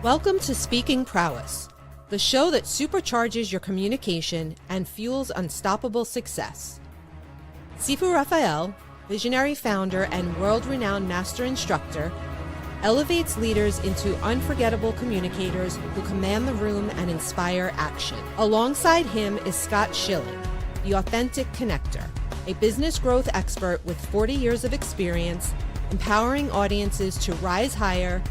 Welcome to Speaking Prowess, the show that supercharges your communication and fuels unstoppable success. Sifu Raphael, visionary founder and world-renowned master instructor, elevates leaders into unforgettable communicators who command the room and inspire action. Alongside him is Scott Schilling, the authentic connector, a business growth expert with 40 years of experience, empowering audiences to rise higher,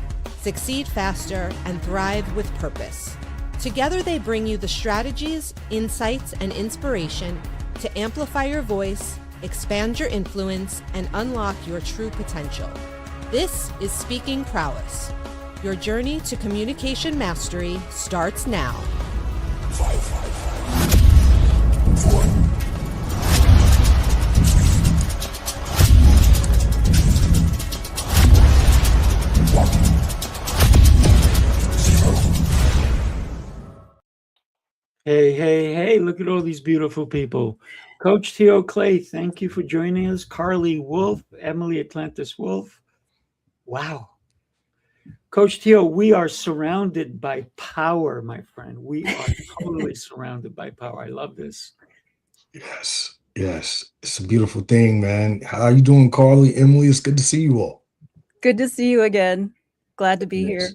succeed faster, and thrive with purpose. Together they bring you the strategies, insights, and inspiration to amplify your voice, expand your influence, and unlock your true potential. This is Speaking Prowess. Your journey to communication mastery starts now. 5, 4, Hey, look at all these beautiful people. Coach Theo Clay, thank you for joining us. Carlee Wolfe, Emily Atlantis Wolfe. Wow. Coach Theo, we are surrounded by power, my friend. We are totally surrounded by power. I love this. Yes. It's a beautiful thing, man. How are you doing, Carlee? Emily, it's good to see you all. Good to see you again. Glad to be here.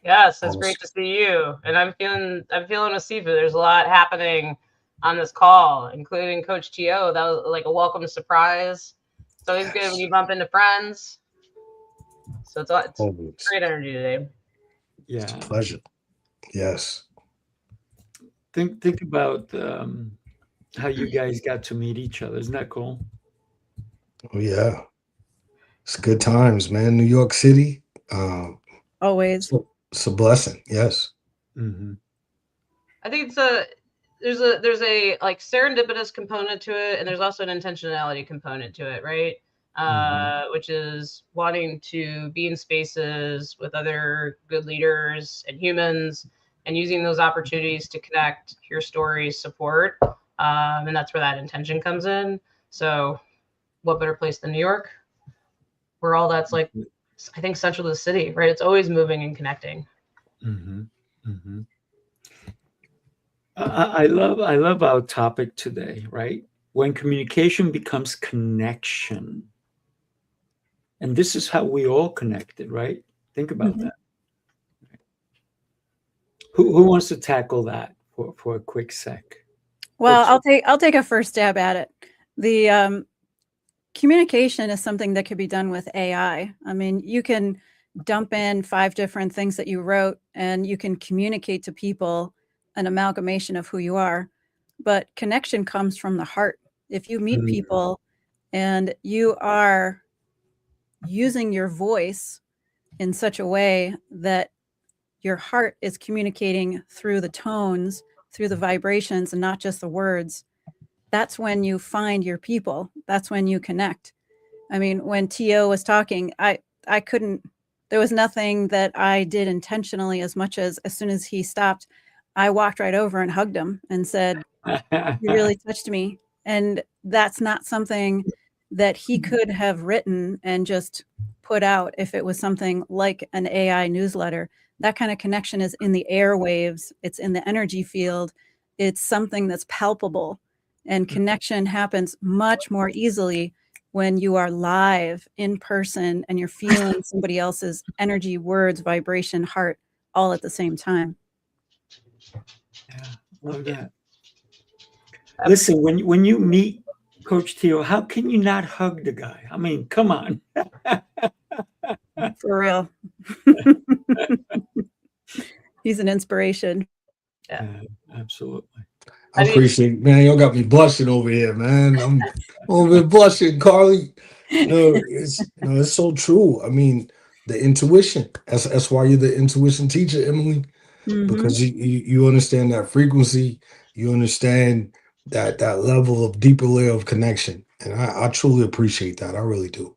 Yes, it's great to see you. And I'm feeling with Sifu. There's a lot happening on this call, including Coach T.O. That was like a welcome surprise. It's always good when you bump into friends. So it's great energy today. Yeah. It's a pleasure. Yes. Think about how you guys got to meet each other. Isn't that cool? Oh, yeah. It's good times, man. New York City. Always. It's a blessing. Yes. Mm-hmm. I think there's a like serendipitous component to it, and there's also an intentionality component to it, right? Which is wanting to be in spaces with other good leaders and humans, and using those opportunities to connect, hear stories, support, and that's where that intention comes in. So, what better place than New York, where all that's like, I think, central to the city, right? It's always moving and connecting. Mm-hmm. Mm-hmm. I love our topic today, right? When communication becomes connection. And this is how we all connected, right? Think about that. Who wants to tackle that for a quick sec? Well, I'll take a first stab at it. The communication is something that could be done with AI. I mean, you can dump in 5 different things that you wrote, and you can communicate to people an amalgamation of who you are. But connection comes from the heart. If you meet people and you are using your voice in such a way that your heart is communicating through the tones, through the vibrations, and not just the words, that's when you find your people. That's when you connect. I mean, when T.O. was talking, I couldn't, there was nothing that I did intentionally as much as soon as he stopped, I walked right over and hugged him and said, "You really touched me." And that's not something that he could have written and just put out if it was something like an AI newsletter. That kind of connection is in the airwaves. It's in the energy field. It's something that's palpable. And connection happens much more easily when you are live in person and you're feeling somebody else's energy, words, vibration, heart, all at the same time. Yeah, love that. Listen, when you meet Coach Theo, how can you not hug the guy? I mean, come on. For real. He's an inspiration. Yeah, absolutely. I appreciate, man. Y'all got me blushing over here, man. I'm over here blushing, Carlee. No, it's so true. I mean, the intuition. That's why you're the intuition teacher, Emily, because you understand that frequency. You understand that level of deeper layer of connection, and I truly appreciate that. I really do.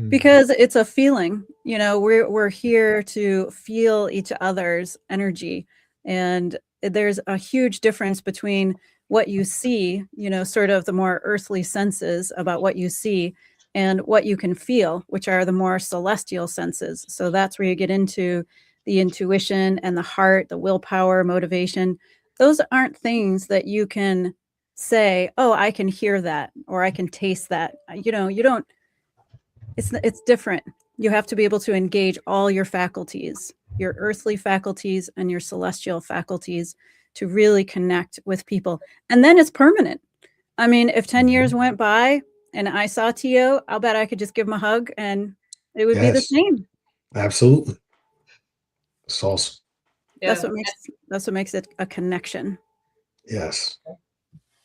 Because it's a feeling. You know, we're here to feel each other's energy, and there's a huge difference between what you see, you know, sort of the more earthly senses about what you see, and what you can feel, which are the more celestial senses. So that's where you get into the intuition and the heart, the willpower, motivation. Those aren't things that you can say, oh, I can hear that, or I can taste that. You don't, it's different. You have to be able to engage all your faculties, your earthly faculties and your celestial faculties, to really connect with people. And then it's permanent. I mean, if 10 years went by and I saw Tio, I'll bet I could just give him a hug and it would be the same. Absolutely. It's awesome. Yeah. That's what makes it a connection. Yes.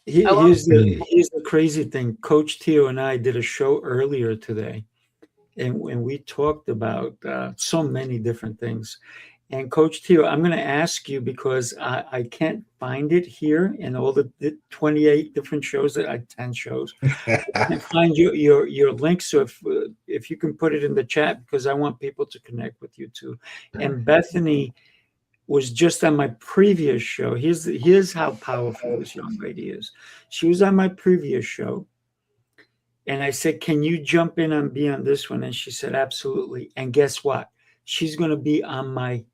Here's the crazy thing. Coach Tio and I did a show earlier today, and we talked about so many different things. And Coach Tio, I'm going to ask you, because I can't find it here in all the 28 different shows, 10 shows. I can't find your link. So if you can put it in the chat, because I want people to connect with you too. And Bethany was just on my previous show. Here's how powerful this young lady is. She was on my previous show. And I said, can you jump in and be on this one? And she said, absolutely. And guess what? She's going to be on my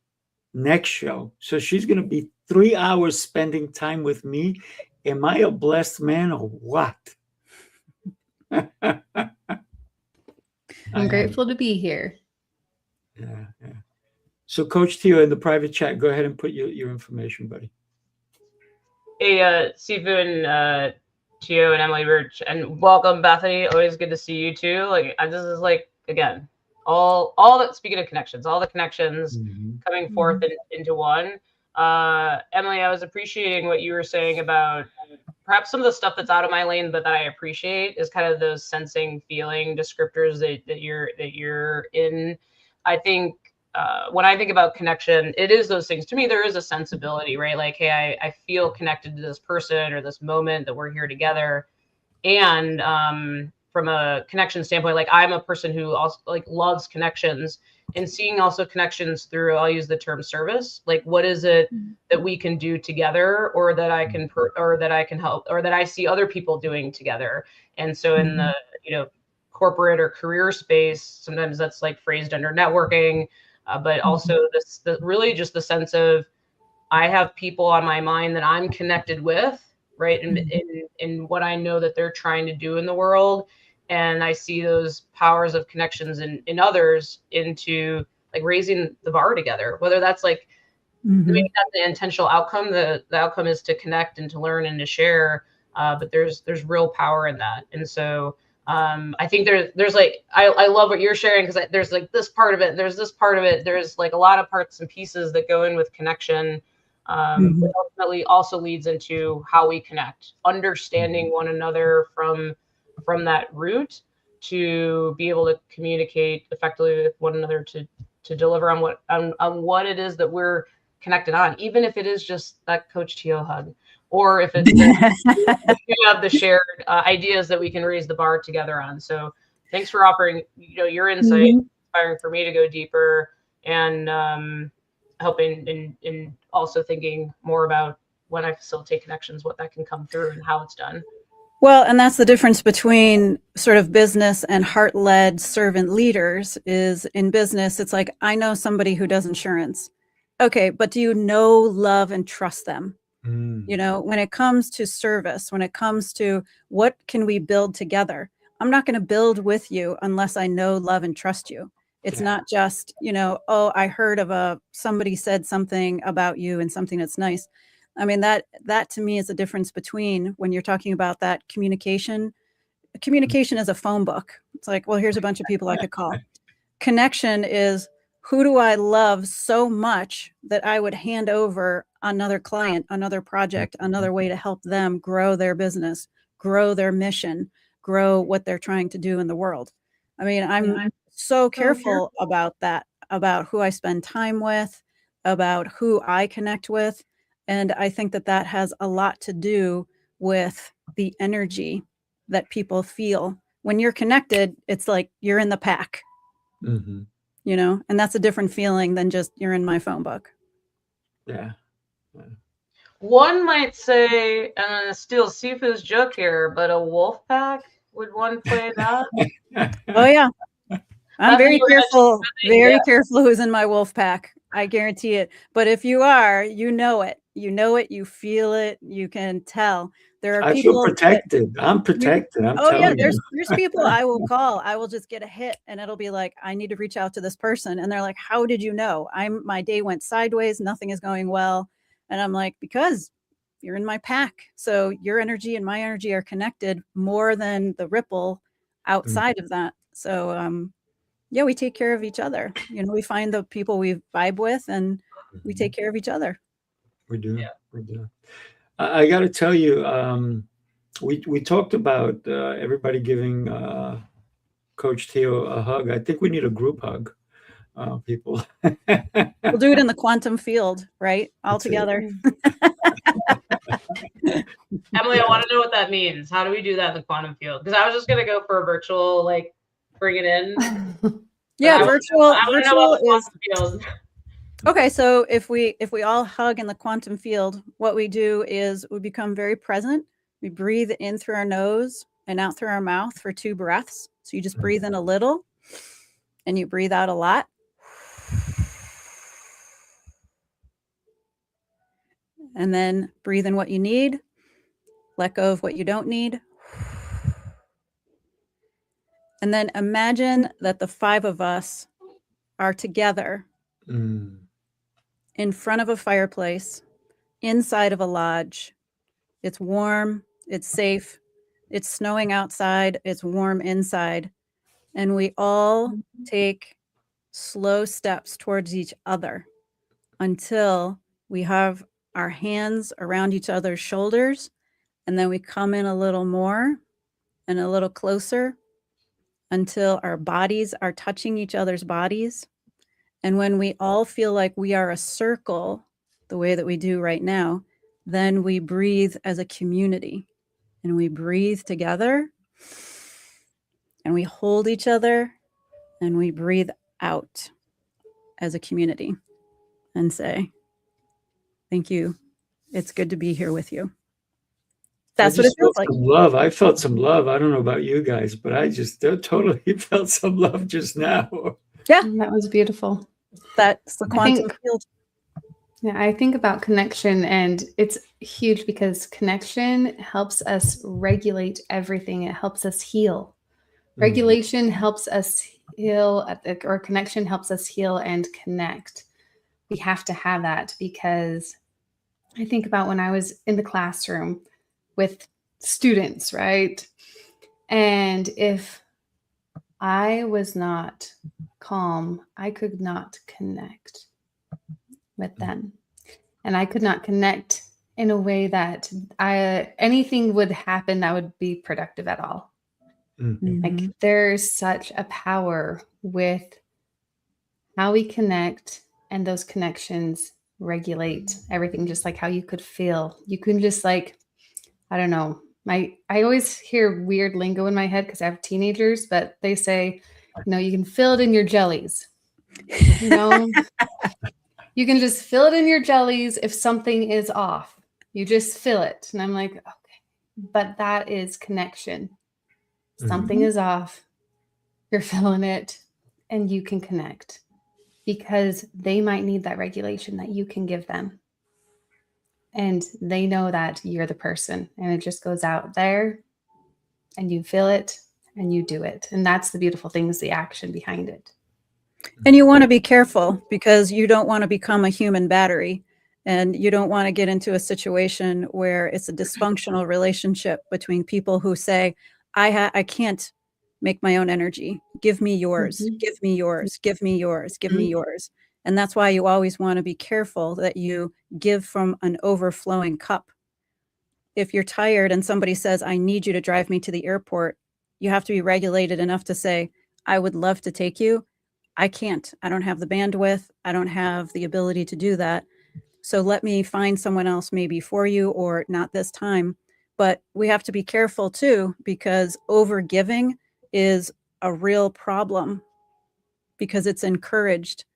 next show. So she's going to be 3 hours spending time with me. Am I a blessed man or what? I'm grateful to be here. Yeah. So Coach Tio, in the private chat, go ahead and put your information, buddy. Hey, Sifu and Tio and Emily, and welcome, Bethany. Always good to see you too. Like, this is like, again, all that, speaking of connections, all the connections coming forth into one. Emily, I was appreciating what you were saying about perhaps some of the stuff that's out of my lane, but that I appreciate is kind of those sensing, feeling descriptors that you're in. I think when I think about connection, it is those things. To me, there is a sensibility, right? Like, hey, I feel connected to this person or this moment that we're here together. And from a connection standpoint, like, I'm a person who also like loves connections, and seeing also connections through, I'll use the term service. Like, what is it that we can do together, or that I can, or that I can help, or that I see other people doing together. And so in the, corporate or career space, sometimes that's like phrased under networking, but also really just the sense of, I have people on my mind that I'm connected with, right? In what I know that they're trying to do in the world. And I see those powers of connections in others into like raising the bar together, whether that's like, maybe that's the intentional outcome. The outcome is to connect and to learn and to share. But there's real power in that. And so I think there's like, I love what you're sharing, because there's like this part of it, there's this part of it, there's like a lot of parts and pieces that go in with connection, which ultimately also leads into how we connect, understanding one another from that root, to be able to communicate effectively with one another, to deliver on what it is that we're connected on, even if it is just that Coach Tio hug, or if it's you have the shared ideas that we can raise the bar together on. So thanks for offering your insight, inspiring for me to go deeper, and helping in also thinking more about when I facilitate connections, what that can come through and how it's done. Well, and that's the difference between sort of business and heart-led servant leaders. Is in business, it's like, I know somebody who does insurance. Okay, but do you know, love, and trust them? When it comes to service, when it comes to what can we build together, I'm not going to build with you unless I know, love, and trust you. It's not just, oh, I heard of somebody said something about you and something that's nice. I mean, that to me is the difference between, when you're talking about that communication is a phone book. It's like, well, here's a bunch of people I could call. Connection is, who do I love so much that I would hand over another client, another project, another way to help them grow their business, grow their mission, grow what they're trying to do in the world. I mean, I'm so careful about that, about who I spend time with, about who I connect with. And I think that has a lot to do with the energy that people feel. When you're connected, it's like you're in the pack. And that's a different feeling than just you're in my phone book. Yeah. One might say, and I'm gonna steal Sifu's joke here, but a wolf pack, would one play that? Oh yeah. I'm very careful who's in my wolf pack. I guarantee it. But if you are, you know it. You know it. You feel it. You can tell. There are I feel people. protected. I'm protected. I'm Oh yeah, telling you. there's people I will call. I will just get a hit, and it'll be like, I need to reach out to this person, and they're like, "How did you know?" My day went sideways. Nothing is going well, and I'm like, because you're in my pack. So your energy and my energy are connected more than the ripple outside of that. So yeah, we take care of each other. You know, we find the people we vibe with, and we take care of each other. We do. Yeah. We do. I got to tell you, we talked about everybody giving Coach Theo a hug. I think we need a group hug, people. We'll do it in the quantum field, right? All That's it. together. Emily, I want to know what that means. How do we do that in the quantum field? Because I was just gonna go for a virtual, like, bring it in. Yeah, I virtual know about the is quantum field. okay. So if we all hug in the quantum field, what we do is we become very present. We breathe in through our nose and out through our mouth for 2 breaths. So you just breathe in a little and you breathe out a lot. And then breathe in what you need, let go of what you don't need. And then imagine that the 5 of us are together in front of a fireplace, inside of a lodge. It's warm, it's safe, it's snowing outside, it's warm inside. And we all take slow steps towards each other until we have our hands around each other's shoulders. And then we come in a little more and a little closer until our bodies are touching each other's bodies. And when we all feel like we are a circle, the way that we do right now, then we breathe as a community. And we breathe together. And we hold each other. And we breathe out as a community and say, thank you. It's good to be here with you. That's what it feels like. Love. I felt some love. I don't know about you guys, but I just totally felt some love just now. Yeah. That was beautiful. That's the quantum field. Yeah, I think about connection, and it's huge because connection helps us regulate everything. It helps us heal. Regulation helps us heal, or connection helps us heal and connect. We have to have that, because I think about when I was in the classroom with students, right? And if I was not calm, I could not connect with them. And I could not connect in a way that anything would happen that would be productive at all. Like, there's such a power with how we connect, and those connections regulate everything, just like how you could feel. You can just, like, I don't know. I always hear weird lingo in my head because I have teenagers, but they say, you can feel it in your jellies. You can just feel it in your jellies if something is off. You just feel it. And I'm like, okay, but that is connection. Something is off. You're feeling it, and you can connect, because they might need that regulation that you can give them. And they know that you're the person, and it just goes out there, and you feel it and you do it. And that's the beautiful thing, is the action behind it. And you want to be careful, because you don't want to become a human battery, and you don't want to get into a situation where it's a dysfunctional relationship between people who say, I can't make my own energy. Give me yours, give me yours, give me yours, give me yours. And that's why you always want to be careful that you give from an overflowing cup. If you're tired and somebody says, I need you to drive me to the airport, you have to be regulated enough to say, I would love to take you. I can't. I don't have the bandwidth. I don't have the ability to do that. So let me find someone else maybe for you, or not this time. But we have to be careful too, because overgiving is a real problem, because it's encouraged.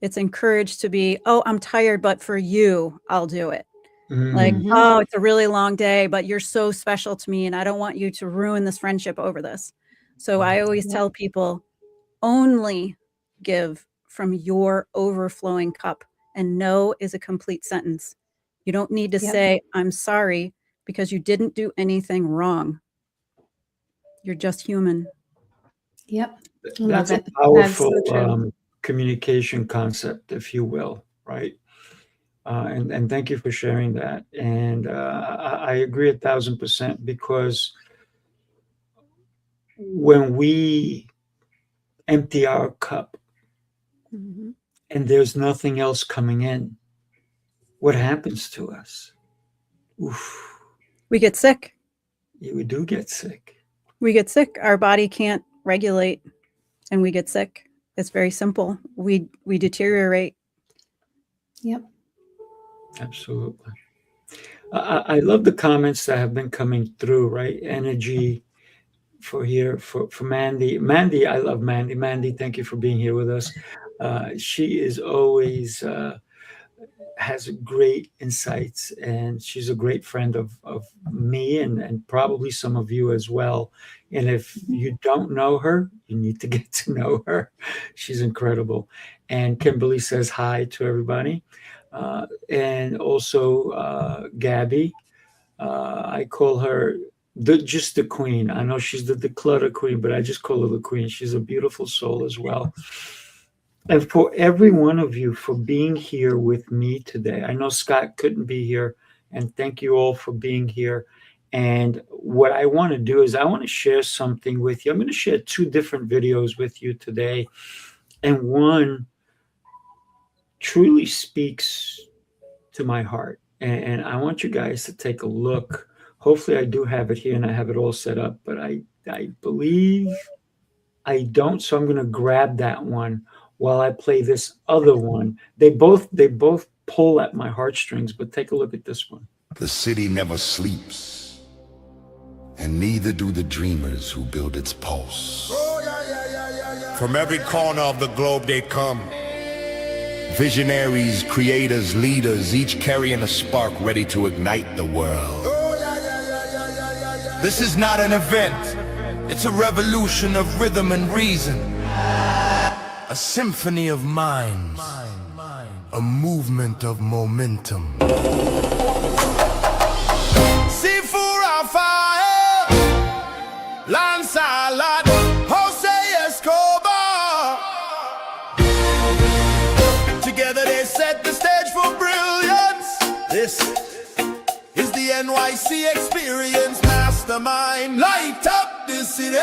It's encouraged to be, oh, I'm tired, but for you, I'll do it. Like, oh, it's a really long day, but you're so special to me, and I don't want you to ruin this friendship over this. So I always tell people, only give from your overflowing cup. And no is a complete sentence. You don't need to say, I'm sorry, because you didn't do anything wrong. You're just human. Yep. That's a powerful communication concept, if you will, right? And thank you for sharing that. And I agree 1,000%, because when we empty our cup and there's nothing else coming in, what happens to us? Oof. We get sick. Yeah, we do get sick. We get sick. Our body can't regulate, and we get sick. It's very simple. We deteriorate. Yep. Absolutely. I love the comments that have been coming through, right? Energy for Mandy. Mandy, I love Mandy. Mandy, thank you for being here with us. She is always has great insights, and she's a great friend of me and probably some of you as well. And if you don't know her, you need to get to know her. She's incredible. And Kimberly says hi to everybody. And also Gabby. I call her just the queen. I know she's the declutter queen, but I just call her the queen. She's a beautiful soul as well. And for every one of you for being here with me today. I know Scott couldn't be here, and thank you all for being here. And what I want to do is I want to share something with you. I'm going to share 2 different videos with you today. And one truly speaks to my heart. And I want you guys to take a look. Hopefully I do have it here and I have it all set up, but I believe I don't. So I'm going to grab that one while I play this other one. They both pull at my heartstrings, but take a look at this one. The city never sleeps, and neither do the dreamers who build its pulse. From every corner of the globe they come. Visionaries, creators, leaders, each carrying a spark ready to ignite the world. This is not an event. It's a revolution of rhythm and reason. A symphony of minds. A movement of momentum. Sifu Rafael, Lancelot, Jose Escobar. Together they set the stage for brilliance. This is the NYC experience. Mastermind, light up the city.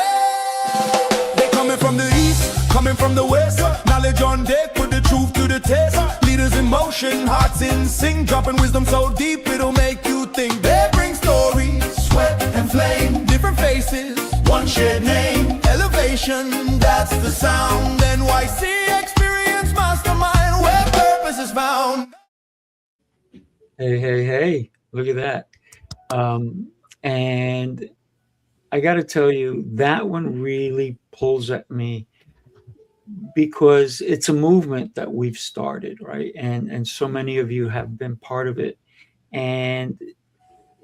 They coming from the east, coming from the west. Knowledge on deck, put the truth to the test. Leaders in motion, hearts in sync, dropping wisdom so deep it'll make you think. They bring stories, sweat and flame, different faces, one shared name. Elevation, that's the sound. NYC experience mastermind, where purpose is found. Hey, look at that. And I got to tell you, that one really pulls at me, because it's a movement that we've started, right? And so many of you have been part of it. And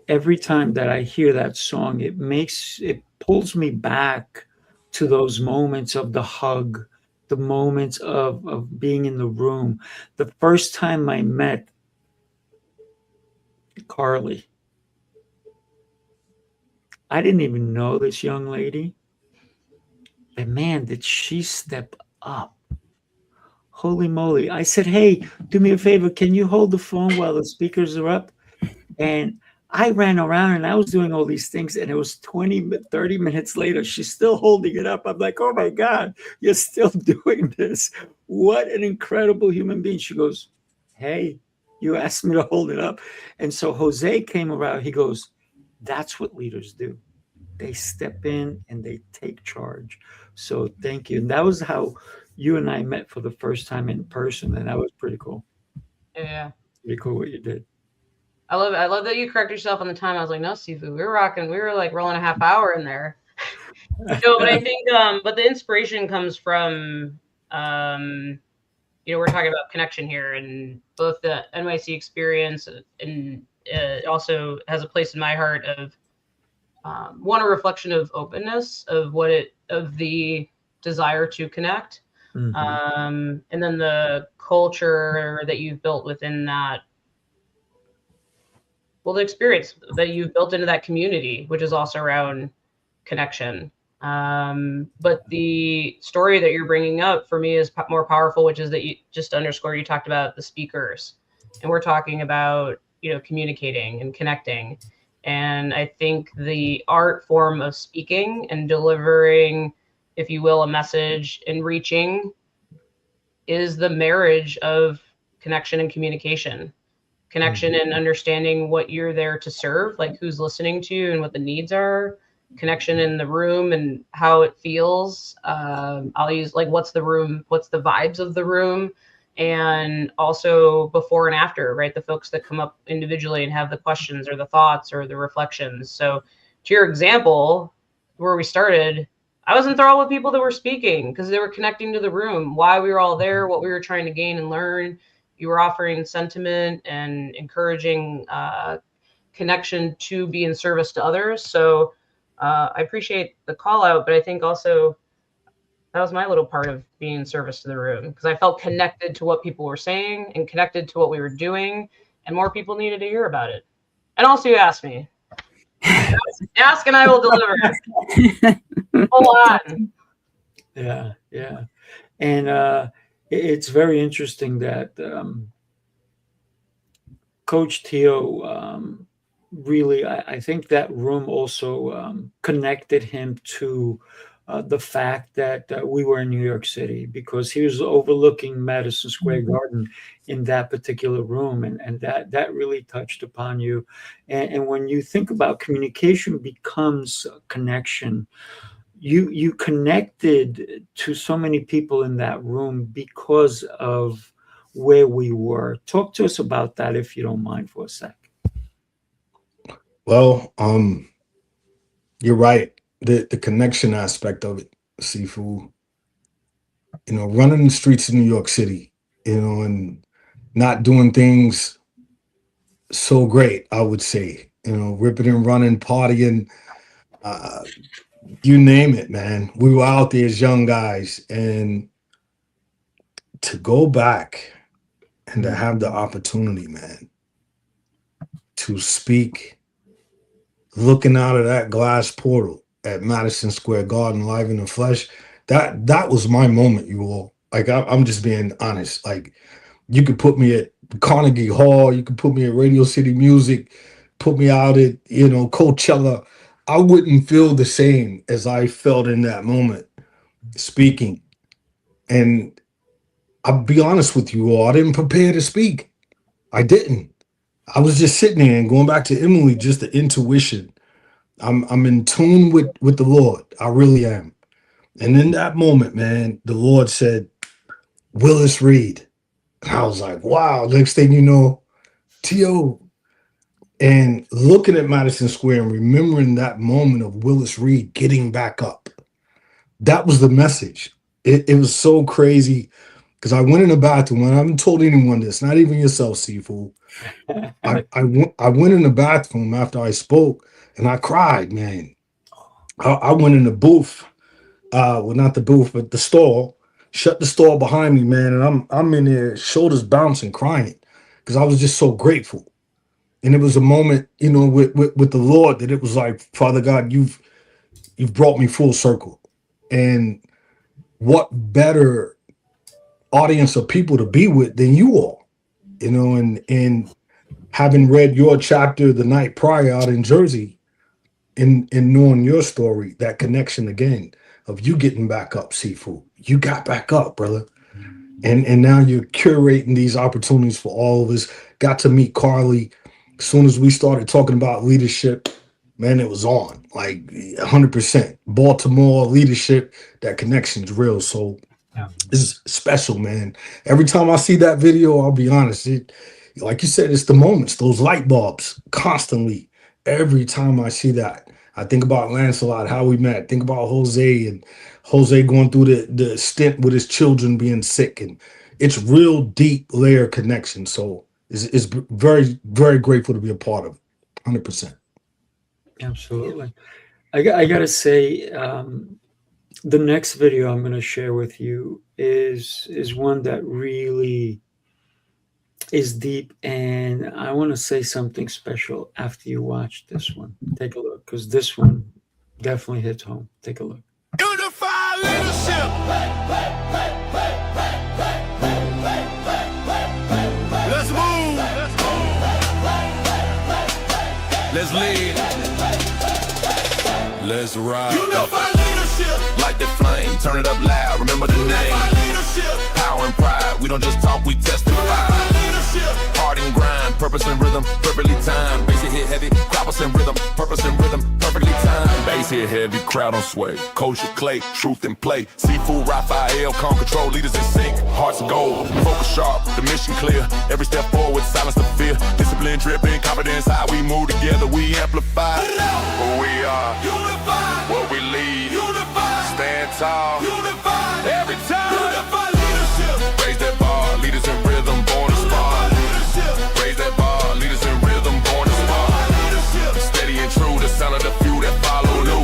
every time that I hear that song, it pulls me back to those moments of the hug, the moments of being in the room. The first time I met Carlee, I didn't even know this young lady, but man, did she step up. Holy moly. I said, hey, do me a favor. Can you hold the phone while the speakers are up? And I ran around and I was doing all these things, and it was 30 minutes later, she's still holding it up. I'm like, oh my God, you're still doing this. What an incredible human being. She goes, hey, you asked me to hold it up. And so Jose came around. He goes, that's what leaders do. They step in and they take charge. So thank you. And that was how you and I met for the first time in person. And that was pretty cool. Yeah. Pretty cool what you did. I love it. I love that you correct yourself on the time. I was like, no, Sifu, we were rocking. We were like rolling a half hour in there. No, but I think, but the inspiration comes from, we're talking about connection here, and both the NYC experience and it also has a place in my heart of a reflection of openness, of the desire to connect, And then the culture that you've built within that, well, the experience that you've built into that community, which is also around connection. But the story that you're bringing up for me is more powerful, which is that you just underscore, you talked about the speakers, and we're talking about, you know, communicating and connecting. And I think the art form of speaking and delivering, if you will, a message and reaching is the marriage of connection and communication. Connection and understanding what you're there to serve, like who's listening to you and what the needs are. Connection in the room and how it feels. I'll use like, what's the room, what's the vibes of the room, and also before and after, right? The folks that come up individually and have the questions or the thoughts or the reflections. So to your example, where we started, I was enthralled with people that were speaking because they were connecting to the room, why we were all there, what we were trying to gain and learn. You were offering sentiment and encouraging connection to be in service to others. So I appreciate the call out, but I think also that was my little part of being in service to the room, because I felt connected to what people were saying and connected to what we were doing, and more people needed to hear about it. And also, you asked me. Ask and I will deliver. Hold on. Yeah, yeah. And it's very interesting that Coach Tio really, I think that room also connected him to the fact that we were in New York City, because he was overlooking Madison Square Garden in that particular room, and that really touched upon you. And when you think about communication becomes connection, you connected to so many people in that room because of where we were. Talk to us about that, if you don't mind, for a sec. Well, you're right. The connection aspect of it, Sifu. You know, running the streets of New York City, you know, and not doing things so great, I would say. You know, ripping and running, partying, you name it, man. We were out there as young guys, and to go back and to have the opportunity, man, to speak, looking out of that glass portal at Madison Square Garden live in the flesh, that was my moment, you all. Like, I'm just being honest. Like, you could put me at Carnegie Hall, you could put me at Radio City Music, put me out at, you know, Coachella. I wouldn't feel the same as I felt in that moment speaking. And I'll be honest with you all, I didn't prepare to speak. I didn't. I was just sitting there, and going back to Emily, just the intuition. I'm in tune with the Lord. I really am. And in that moment, man, the Lord said, Willis Reed. And I was like, wow. Next thing you know, T.O. And looking at Madison Square and remembering that moment of Willis Reed getting back up. That was the message. It was so crazy, because I went in the bathroom, and I haven't told anyone this, not even yourself, Sifu. I went in the bathroom after I spoke, and I cried, man. I went in the booth, well, not the booth, but the stall, shut the stall behind me, man, and I'm in there, shoulders bouncing, crying, because I was just so grateful. And it was a moment, you know, with the Lord, that it was like, Father God, you've brought me full circle. And what better audience of people to be with than you all, you know, and having read your chapter the night prior out in Jersey, and knowing your story, that connection again of you getting back up, Sifu. You got back up, brother. And now you're curating these opportunities for all of us. Got to meet Carlee. As soon as we started talking about leadership, man, it was on, like 100%. Baltimore leadership, that connection's real. So it's special, man. Every time I see that video, I'll be honest, like you said, it's the moments, those light bulbs, constantly. Every time I see that, I think about Lancelot, how we met. Think about Jose, and Jose going through the stint with his children being sick. And it's real deep layer connection. So it's very, very grateful to be a part of it. 100%. Absolutely. I got to say, The next video I'm going to share with you is one that really is deep, and I want to say something special after you watch this one. Take a look, because this one definitely hits home. Take a look. Unify leadership. Let's move. Let's lead. Let's ride. Unify leadership. Light the flame, turn it up loud. Remember the name. Unify leadership. Power and pride. We don't just talk, we testify. Unify leadership. Heart and grind, purpose and rhythm, perfectly timed. Bass hit heavy, croppers and rhythm, purpose and rhythm, perfectly timed. Bass hit heavy, crowd on sway. Kosher clay, truth and play. Seafood, Raphael, calm control, leaders in sync. Hearts of gold, focus sharp, the mission clear. Every step forward, silence the fear. Discipline, dripping, confidence, how we move together, we amplify. Who we are, unified. What we lead, unified. Stand tall, unified. Every time, unified leadership. Raise that bar, leaders in rhythm, born to spar. Raise that bar, leaders in rhythm, born to spar. Steady and true, the sound of the few that follow new.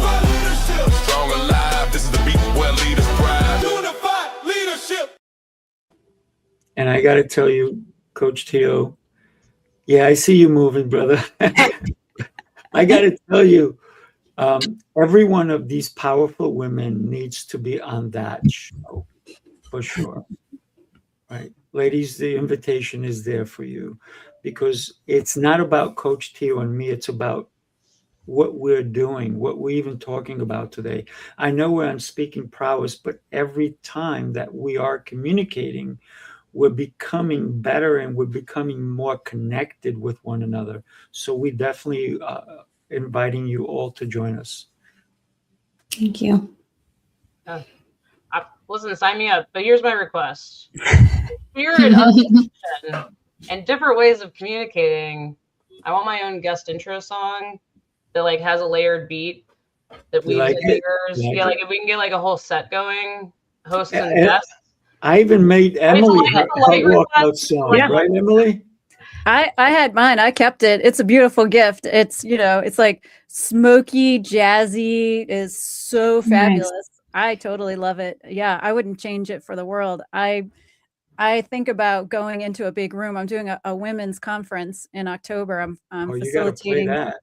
Strong alive, this is the beat where leaders thrive. Unified leadership. And I got to tell you, Coach Tio, yeah, I see you moving, brother. I got to tell you, every one of these powerful women needs to be on that show, for sure. Right. Ladies, the invitation is there for you, because it's not about Coach Tio and me. It's about what we're doing, what we're even talking about today. I know we're on Speaking Prowess, but every time that we are communicating, we're becoming better and we're becoming more connected with one another. So we definitely inviting you all to join us. Thank you. Listen, sign me up. But here's my request: spirit of connection and different ways of communicating. I want my own guest intro song that like has a layered beat that we Like it? yeah, like if we can get like a whole set going, hosts and guests. I even made Emily her light walkout song, Yeah. right, Emily? I had mine. I kept it. It's a beautiful gift. It's, you know, it's like smoky, jazzy, is so fabulous. I totally love it. Yeah, I wouldn't change it for the world. I think about going into a big room. I'm doing a women's conference in October. I'm Oh, you got to play facilitating. that.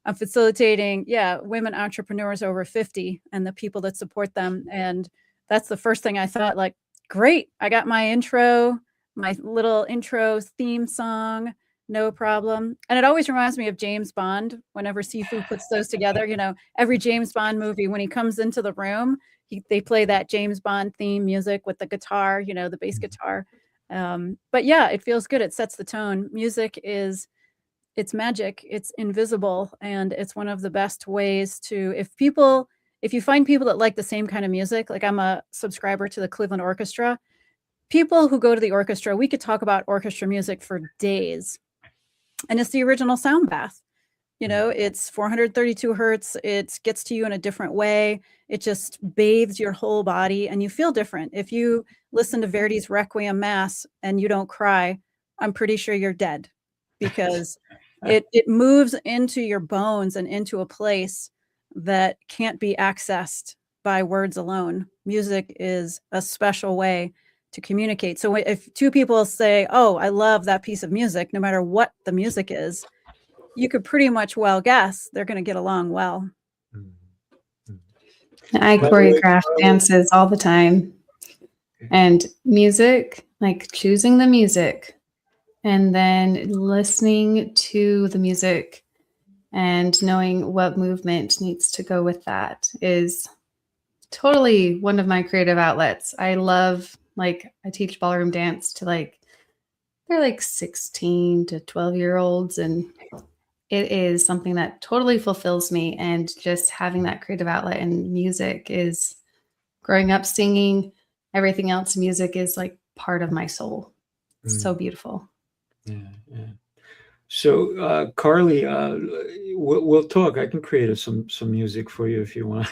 I'm facilitating, women entrepreneurs over 50 and the people that support them. And that's the first thing I thought, like, great, I got my intro, my little intro theme song, no problem. And it always reminds me of James Bond whenever Sifu puts those together. You know, every James Bond movie, when he comes into the room, they play that James Bond theme music with the guitar, you know, the bass guitar. But yeah, it feels good. It sets the tone. Music is, it's magic, it's invisible, and it's one of the best ways to, if you find people that like the same kind of music, like I'm a subscriber to the Cleveland Orchestra, people who go to the orchestra, we could talk about orchestra music for days. And it's the original sound bath. You know, it's 432 hertz. It gets to you in a different way. It just bathes your whole body and you feel different. If you listen to Verdi's Requiem Mass and you don't cry, I'm pretty sure you're dead, because it moves into your bones and into a place that can't be accessed by words alone. Music is a special way to communicate. So if two people say, oh, I love that piece of music, no matter what the music is, you could pretty much well guess they're going to get along well. I choreograph dances all the time. And music, like choosing the music and then listening to the music and knowing what movement needs to go with that is totally one of my creative outlets. I love, like, I teach ballroom dance to they're like 16 to 12-year-olds, and it is something that totally fulfills me. And just having that creative outlet in music is, growing up singing, everything else, music is like part of my soul. It's so beautiful. Yeah. So, Carlee, we'll talk. I can create some music for you if you want.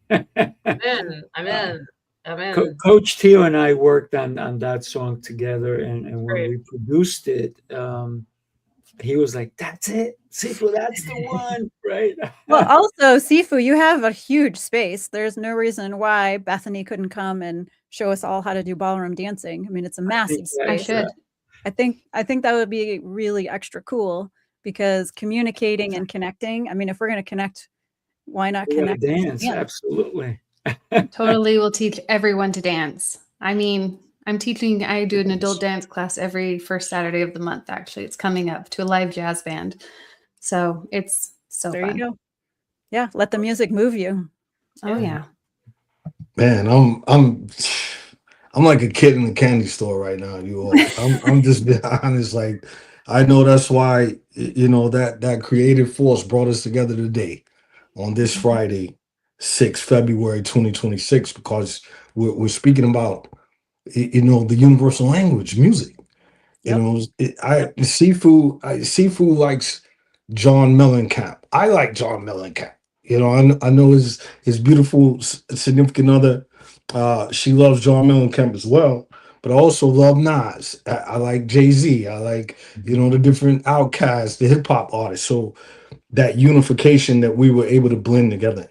I'm in. Coach Tio and I worked on that song together, and when we produced it, he was like, "That's it, Sifu, that's the one," right? Well, also, Sifu, you have a huge space. There's no reason why Bethany couldn't come and show us all how to do ballroom dancing. I mean, it's a massive I space. should. I think that would be really extra cool because communicating and connecting. I mean, if we're going to connect, why not We gotta connect? dance, absolutely. Totally will teach everyone to dance. I mean, I do an adult dance class every first Saturday of the month, actually. It's coming up to a live jazz band. So it's so There fun. you go. Yeah, let the music move you. Oh yeah. Man, I'm like a kid in the candy store right now. You all, I'm just being honest. Like, I know that's why that creative force brought us together today on this Friday, 6 February 2026, because we're speaking about the universal language, music. You Yep. know, Sifu likes John Mellencamp. I like John Mellencamp. I know his beautiful significant other. She loves John Mellencamp as well, but I also love Nas. I like Jay-Z. I like the different outcasts, the hip hop artists. So that unification that we were able to blend together,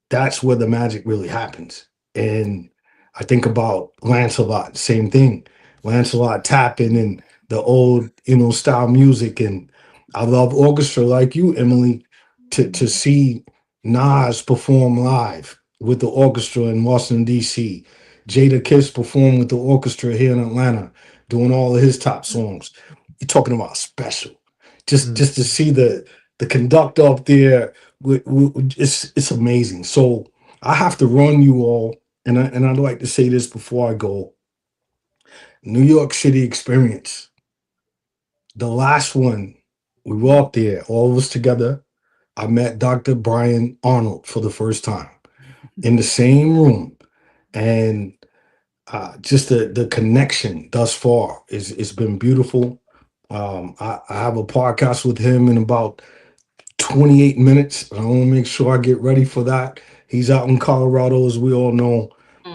that's where the magic really happens. And I think about Lancelot, same thing. Lancelot tapping in the old, style music. And I love orchestra like you, Emily, to see Nas perform live with the orchestra in Washington, D.C. Jada Kiss perform with the orchestra here in Atlanta, doing all of his top songs. You're talking about special. Just to see the conductor up there, it's amazing. So I have to run you all, and I'd like to say this before I go. New York City experience. The last one, we walked there, all of us together. I met Dr. Brian Arnold for the first time in the same room, and just the connection thus far is it's been beautiful. I have a podcast with him in about 28 minutes. I want to make sure I get ready for that. He's out in Colorado, as we all know.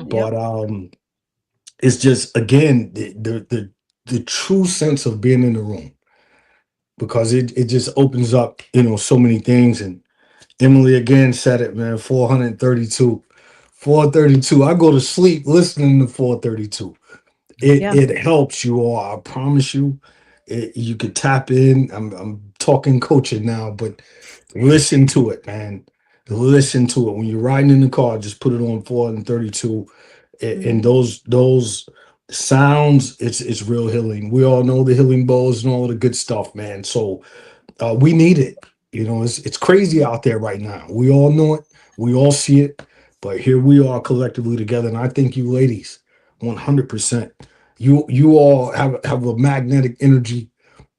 But it's just, again, the true sense of being in the room, because it just opens up so many things. And Emily again said it, man. 432. I go to sleep listening to 432. It helps you all. I promise you. You could tap in. I'm talking coaching now, but listen to it, man. Listen to it when you're riding in the car. Just put it on 432, and those sounds. It's real healing. We all know the healing bowls and all the good stuff, man. So we need it. It's crazy out there right now. We all know it. We all see it. But here we are collectively together, and I thank you, ladies, 100%. You all have a magnetic energy.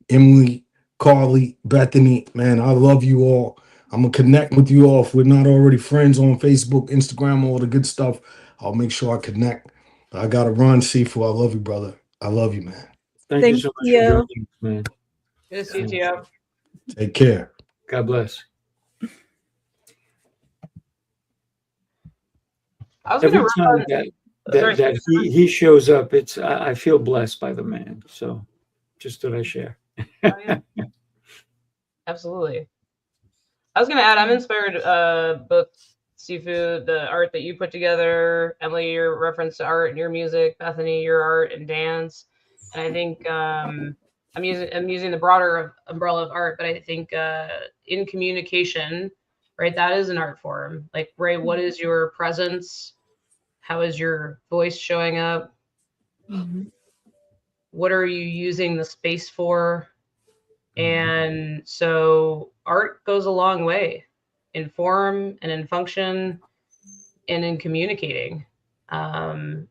Emily, Carlee, Bethany, man, I love you all. I'm gonna connect with you all. If we're not already friends on Facebook, Instagram, all the good stuff, I'll make sure I connect. I gotta run, Sifu. I love you, brother. I love you, man. Thank you so much for joining us, man. Good to see you, Tio. Take care. God bless. I was Every going time to that he shows up, I feel blessed by the man. So just thought I share. Absolutely. I was going to add, I'm inspired both Sifu, the art that you put together, Emily, your reference to art and your music, Bethany, your art and dance. And I think I'm using the broader umbrella of art, but I think in communication, right, that is an art form. Like, Ray, what is your presence? How is your voice showing up? What are you using the space for? And so art goes a long way in form and in function and in communicating. And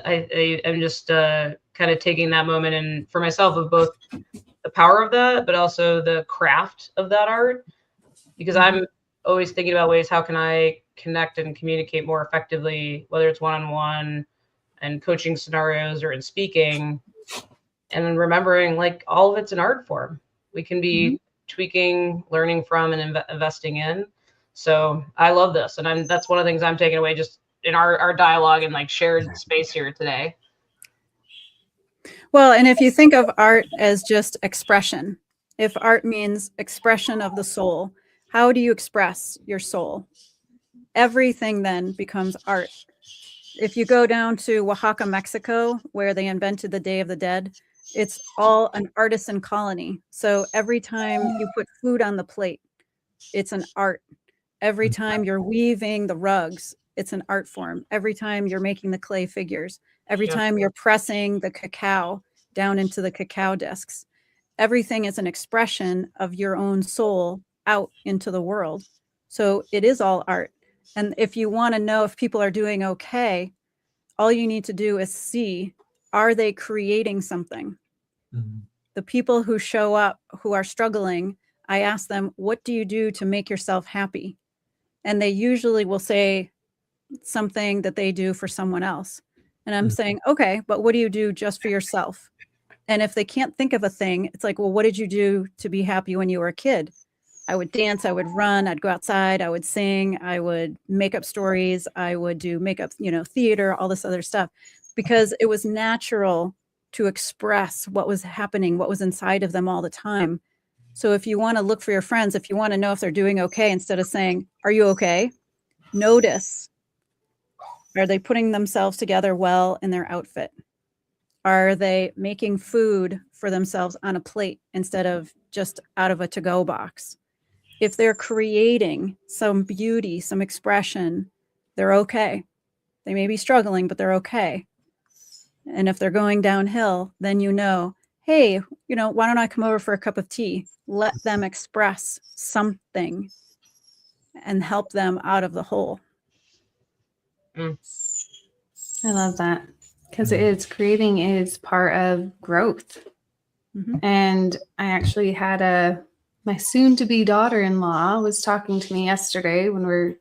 I'm just kind of taking that moment and for myself of both the power of that, but also the craft of that art, because I'm always thinking about ways, how can I connect and communicate more effectively, whether it's one-on-one and coaching scenarios or in speaking, and then remembering like all of it's an art form. We can be tweaking, learning from, and investing in. So I love this. And that's one of the things I'm taking away just in our dialogue and like shared space here today. Well, and if you think of art as just expression, If art means expression of the soul, how do you express your soul? Everything then becomes art. If you go down to Oaxaca, Mexico, where they invented the Day of the Dead, it's all an artisan colony. So every time you put food on the plate, it's an art. Every time you're weaving the rugs, it's an art form. Every time you're making the clay figures, every time you're pressing the cacao down into the cacao discs, everything is an expression of your own soul out into the world. So it is all art. And if you want to know if people are doing okay, all you need to do is see, are they creating something? The people who show up, who are struggling, I ask them, what do you do to make yourself happy? And they usually will say something that they do for someone else. And I'm saying, okay, but what do you do just for yourself? And if they can't think of a thing, it's like, well, what did you do to be happy when you were a kid? I would dance, I would run, I'd go outside, I would sing, I would make up stories, I would do makeup, theater, all this other stuff, because it was natural to express what was happening, what was inside of them all the time. So if you want to look for your friends, if you want to know if they're doing okay, instead of saying, are you okay? Notice, are they putting themselves together well in their outfit? Are they making food for themselves on a plate instead of just out of a to-go box? If they're creating some beauty, some expression, they're okay. They may be struggling, but they're okay. And if they're going downhill, then hey, why don't I come over for a cup of tea? Let them express something and help them out of the hole. I love that, because creating is part of growth. And I actually had my soon-to-be daughter-in-law was talking to me yesterday when we were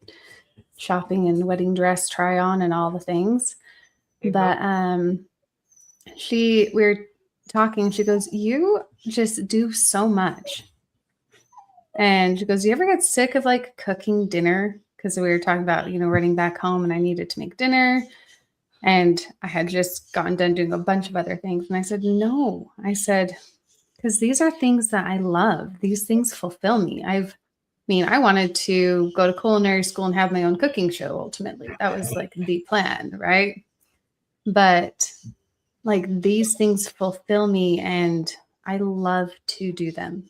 shopping and wedding dress try on and all the things. But we were talking. She goes, "You just do so much." And she goes, "You ever get sick of like cooking dinner?" Because we were talking about running back home, and I needed to make dinner, and I had just gotten done doing a bunch of other things. And I said, "No," I said, because these are things that I love. These things fulfill me. I wanted to go to culinary school and have my own cooking show. Ultimately, that was like the plan, right? But like these things fulfill me, and I love to do them.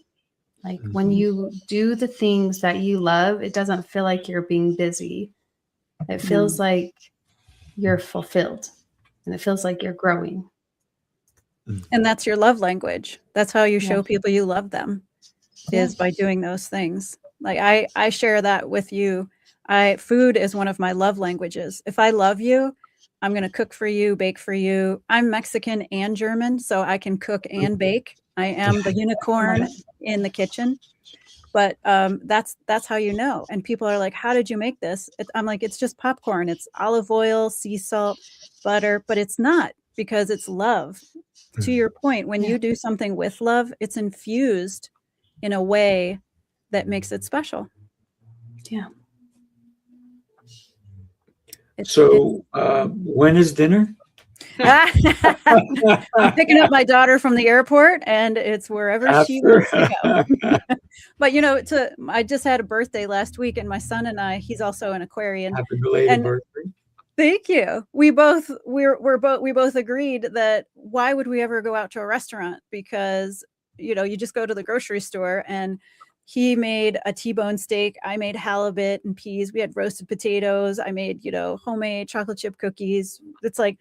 Like when you do the things that you love, it doesn't feel like you're being busy. It feels like you're fulfilled, and it feels like you're growing. And that's your love language. That's how you show people you love them, is by doing those things. Like I share that with you. Food is one of my love languages. If I love you, I'm going to cook for you, bake for you. I'm Mexican and German, so I can cook and bake. I am the unicorn in the kitchen. But that's how you know. And people are like, how did you make this? I'm like, it's just popcorn. It's olive oil, sea salt, butter, but it's not, because it's love. To your point, when you do something with love, it's infused in a way that makes it special. Yeah. So when is dinner? I'm picking up my daughter from the airport, and it's wherever she wants to go. But I just had a birthday last week, and my son and I, he's also an Aquarian. Happy belated birthday. Thank you. We both agreed that why would we ever go out to a restaurant? Because you just go to the grocery store, and he made a T-bone steak. I made halibut and peas. We had roasted potatoes. I made homemade chocolate chip cookies. It's like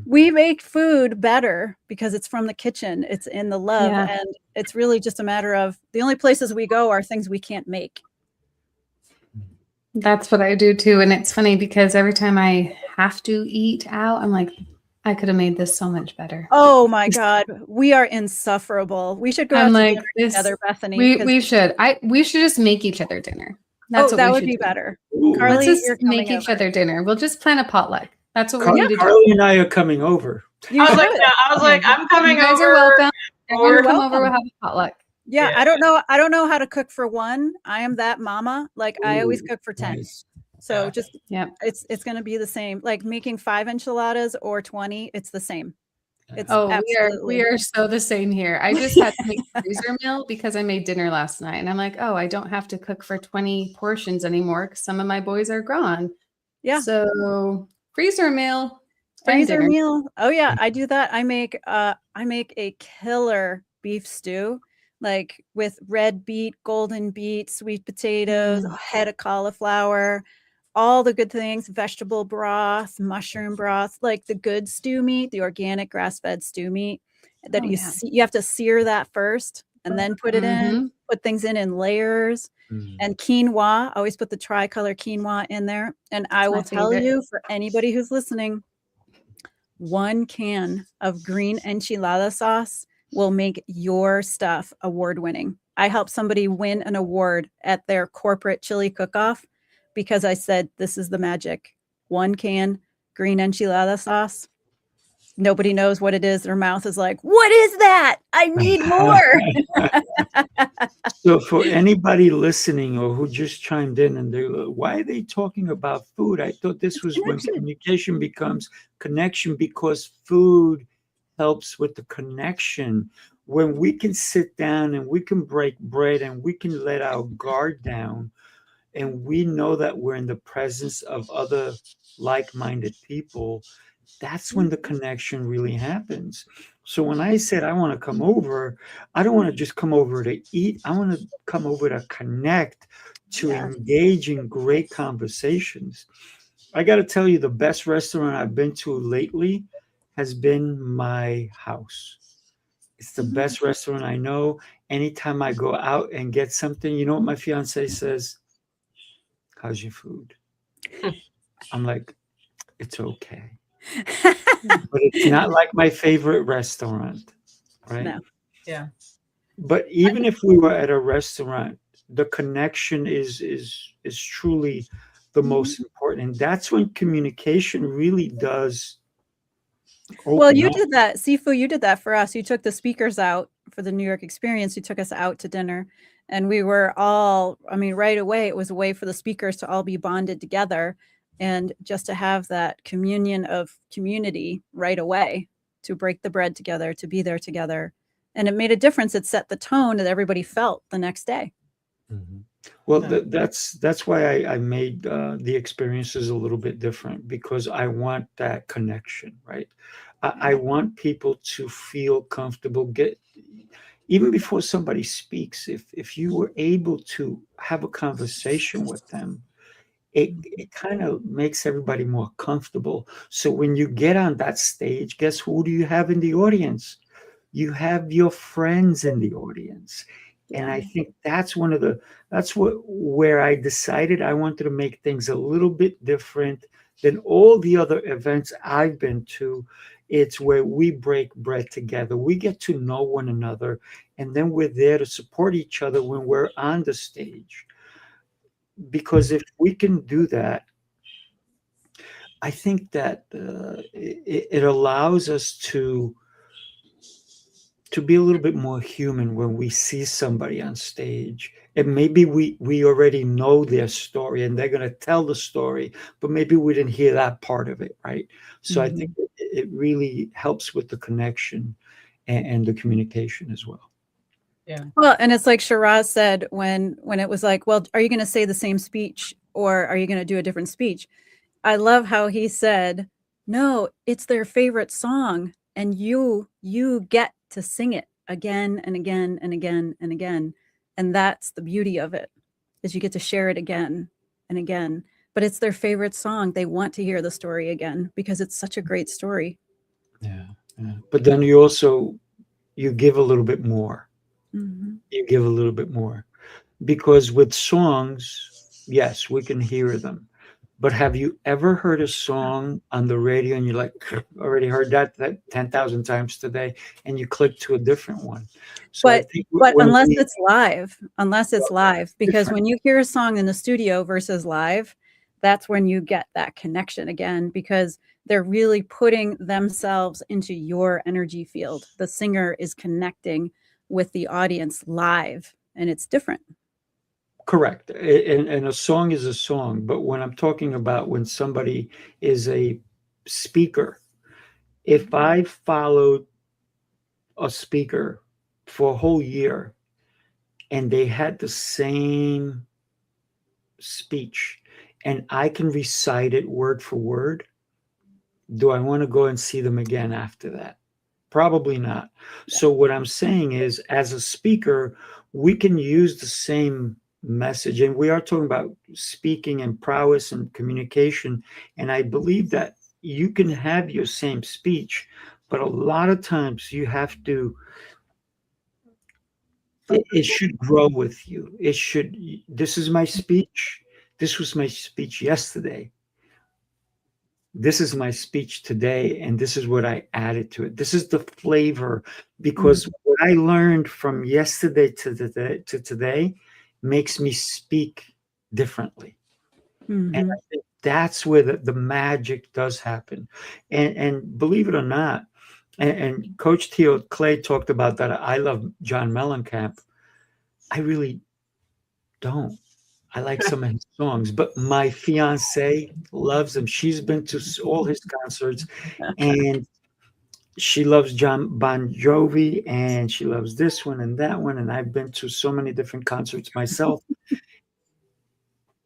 we make food better because it's from the kitchen. It's in the love, and it's really just a matter of the only places we go are things we can't make. That's what I do too. And it's funny because every time I have to eat out, I'm like, I could have made this so much better. Oh my God. We are insufferable. We should go out to dinner together, Bethany. We should. We should just make each other dinner. That's that would be better. Carlee, let's just make each other dinner. We'll just plan a potluck. That's what we need to do. Carlee and I are coming over. I was like, I'm coming over. You guys are welcome. Everyone come over. We'll have a potluck. Yeah, I don't know how to cook for one. I am that mama. Like I always cook for 10. Nice. So it's going to be the same. Like making 5 enchiladas or 20, it's the same. It's Oh, absolutely. we are so the same here. I just had to make a freezer meal because I made dinner last night, and I'm like, oh, I don't have to cook for 20 portions anymore because some of my boys are gone. Yeah. So freezer meal and Freezer dinner. meal. Oh yeah, I do that. I make a killer beef stew, like with red beet, golden beet, sweet potatoes, a head of cauliflower, all the good things, vegetable broth, mushroom broth, like the good stew meat, the organic grass-fed stew meat that you have to sear that first and then put it in, put things in layers. And quinoa, I always put the tricolor quinoa in there. And I will tell you, for anybody who's listening, 1 can of green enchilada sauce will make your stuff award-winning. I helped somebody win an award at their corporate chili cook-off because I said, this is the magic. 1 can green enchilada sauce. Nobody knows what it is. Their mouth is like, what is that? I need more. So for anybody listening or who just chimed in and they're like, why are they talking about food? I thought this was when communication becomes connection, because food helps with the connection. When we can sit down and we can break bread and we can let our guard down and we know that we're in the presence of other like-minded people, that's when the connection really happens. So when I said I want to come over, I don't want to just come over to eat. I want to come over to connect, to engage in great conversations. I got to tell you, the best restaurant I've been to lately has been my house. It's the best restaurant I know. Anytime I go out and get something, you know what my fiance says? How's your food? I'm like, it's okay. But it's not like my favorite restaurant, right? No. Yeah. But even if we were at a restaurant, the connection is truly the most important. And that's when communication really does Well, you up. did that. Sifu, you did that for us. You took the speakers out for the New York experience. You took us out to dinner. And we were all, I mean, right away, it was a way for the speakers to all be bonded together and just to have that communion of community right away, to break the bread together, to be there together. And it made a difference. It set the tone that everybody felt the next day. Well, that's why I made the experiences a little bit different, because I want that connection, right? I want people to feel comfortable. Even before somebody speaks, if you were able to have a conversation with them, it kind of makes everybody more comfortable. So when you get on that stage, guess who do you have in the audience? You have your friends in the audience. And I think that's where I decided I wanted to make things a little bit different than all the other events I've been to. It's where we break bread together. We get to know one another, and then we're there to support each other when we're on the stage. Because if we can do that, I think that it allows us to be a little bit more human when we see somebody on stage. And maybe we already know their story and they're going to tell the story, but maybe we didn't hear that part of it, right? So I think it really helps with the connection and the communication as well. Yeah. Well, and it's like Shiraz said when it was like, well, are you going to say the same speech or are you going to do a different speech? I love how he said, no, it's their favorite song and you get to sing it again and again and again and again. And that's the beauty of it, is you get to share it again and again. But it's their favorite song. They want to hear the story again because it's such a great story. Yeah. But then you give a little bit more. You give a little bit more. Because with songs, yes, we can hear them. But have you ever heard a song on the radio and you're like, already heard that 10,000 times today, and you click to a different one? So but unless it's live, because when you hear a song in the studio versus live, that's when you get that connection again, because they're really putting themselves into your energy field. The singer is connecting with the audience live, and it's different. Correct. And a song is a song. But when I'm talking about when somebody is a speaker, If I followed a speaker for a whole year and they had the same speech and I can recite it word for word, do I want to go and see them again after that? Probably not. So what I'm saying is, as a speaker, we can use the same message, and we are talking about speaking and prowess and communication. And I believe that you can have your same speech, but a lot of times you have to, it should grow with you. It should, this is my speech. This was my speech yesterday. This is my speech today, and this is what I added to it. This is the flavor, because what I learned from yesterday to today makes me speak differently. And I think that's where the magic does happen. And believe it or not, and Coach Theo Clay talked about that. I love John Mellencamp. I really don't. I like some of his songs, but my fiance loves him. She's been to all his concerts, and she loves John Bon Jovi, and she loves this one and that one. And I've been to so many different concerts myself.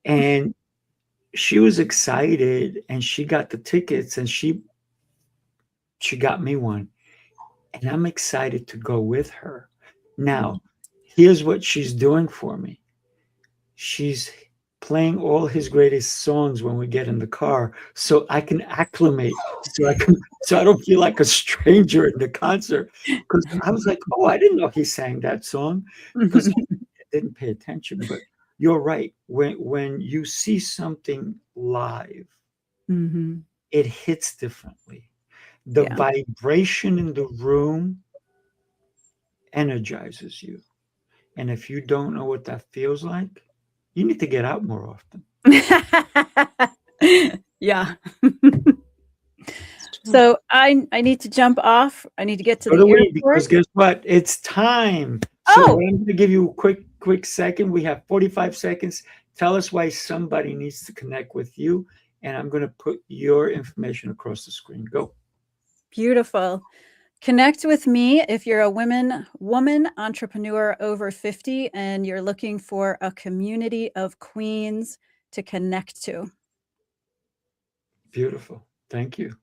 And she was excited, and she got the tickets, and she got me one. And I'm excited to go with her. Now, here's what she's doing for me. She's playing all his greatest songs when we get in the car, so I can acclimate, so I don't feel like a stranger in the concert. Because I was like, oh, I didn't know he sang that song, because I didn't pay attention. But you're right. When you see something live, it hits differently. The vibration in the room energizes you. And if you don't know what that feels like, you need to get out more often. Yeah. So I need to jump off. I need to get to the airport. Because guess what? It's time. So I'm going to give you a quick second. We have 45 seconds. Tell us why somebody needs to connect with you. And I'm going to put your information across the screen. Go. Beautiful. Connect with me if you're a woman entrepreneur over 50 and you're looking for a community of queens to connect to. Beautiful. Thank you.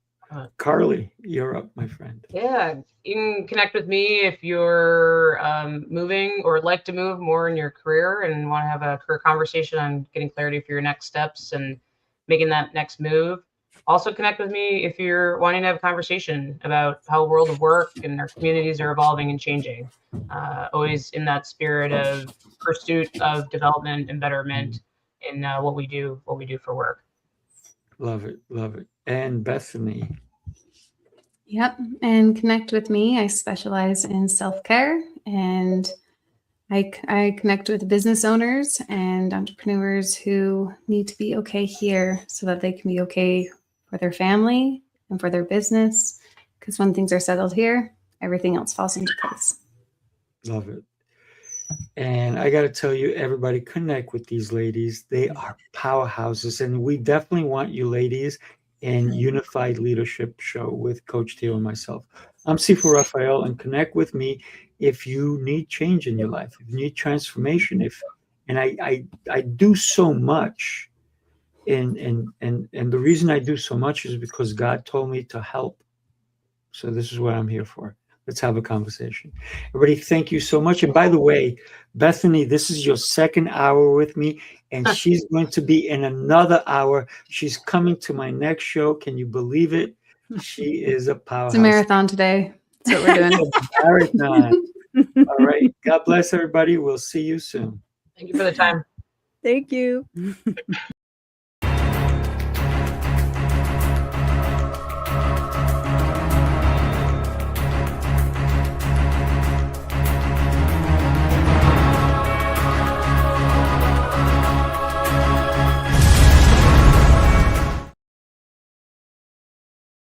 Carlee, you're up, my friend. Yeah, you can connect with me if you're moving or like to move more in your career and want to have a career conversation on getting clarity for your next steps and making that next move. Also connect with me if you're wanting to have a conversation about how the world of work and our communities are evolving and changing. Always in that spirit of pursuit of development and betterment in what we do for work. Love it. Love it. And Bethany. Yep. And connect with me. I specialize in self-care, and I connect with business owners and entrepreneurs who need to be okay here so that they can be okay for their family and for their business. Because when things are settled here, everything else falls into place. Love it. And I got to tell you, everybody, connect with these ladies. They are powerhouses. And we definitely want you ladies in Unified Leadership Show with Coach Theo and myself. I'm Sifu Raphael, and connect with me if you need change in your life, if you need transformation. And I do so much. And the reason I do so much is because God told me to help. So this is what I'm here for. Let's have a conversation. Everybody, thank you so much. And by the way, Bethany, this is your second hour with me, and she's going to be in another hour. She's coming to my next show. Can you believe it? She is a powerhouse. It's a marathon today. That's what we're doing. Marathon. All right. God bless everybody. We'll see you soon. Thank you for the time. Thank you.